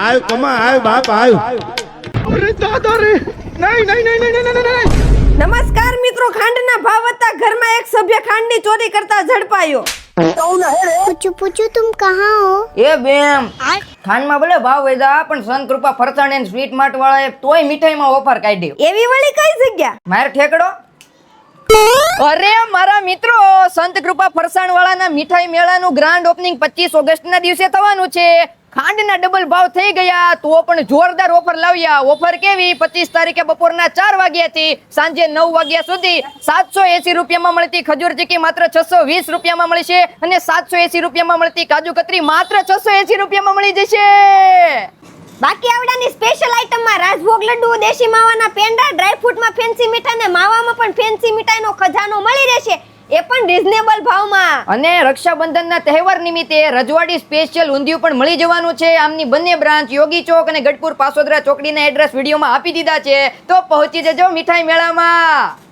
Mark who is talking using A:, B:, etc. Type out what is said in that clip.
A: आयो कमा आयो बाप आयो
B: अरे दादा रे नहीं नहीं नहीं नहीं नहीं नहीं
C: નમસ્કાર મિત્રો, ખાંડના ભાવ વધતા ઘરમાં એક સભ્ય ખાંડની ચોરી કરતા ઝડપાયો.
D: પૂછું પૂછું તુમ કહા હો?
E: એ બેમ ખાંડમાં ભલે ભાવ વધ્યા પણ સંત કૃપા ફરસાણ એન્ડ સ્વીટ માર્ટ વાળાએ તોય મીઠાઈમાં ઓફર કાઢી.
C: એવી વળી કઈ જગ્યા?
E: માર ઠેકડો. અરે મારા મિત્રો, સંત કૃપા ફરસાણ વાળાના મીઠાઈ મેળાનું ગ્રાન્ડ ઓપનિંગ 25 ઓગસ્ટના દિવસે થવાનું છે. ખાંડના ડબલ ભાવ થઈ ગયા તો પણ જોરદાર ઓફર લાવ્યા. ઓફર કેવી? 25 તારીખે બપોરના 4 વાગ્યાથી સાંજે 9 વાગ્યા સુધી 780 રૂપિયામાં મળતી ખજૂર ચીકી માત્ર 620 રૂપિયામાં મળશે અને 780 રૂપિયામાં મળતી કાજુ કતરી માત્ર 680 રૂપિયામાં મળી જશે.
C: બાકી આવડાની સ્પેશિયલ આઇટમમાં રાજભોગ લડ્ડુ, દેશી માવાના પેંડા, ડ્રાય ફ્રૂટમાં ફેન્સી મીઠાઈ અને માવામાં પણ ફેન્સી મીઠાઈનો ખજાનો મળી રહેશે, એ પણ રીઝનેબલ ભાવમાં.
E: અને રક્ષાબંધનના તહેવાર નિમિત્તે રજવાડી સ્પેશિયલ ઊંધિયું પણ મળી જવાનું છે. આમની બંને બ્રાન્ચ યોગી ચોક અને ગઢપુર પાસોદરા ચોકડીના એડ્રેસ વિડીયોમાં આપી દીધા છે, તો પહોંચી જજો મીઠાઈ મેળામાં.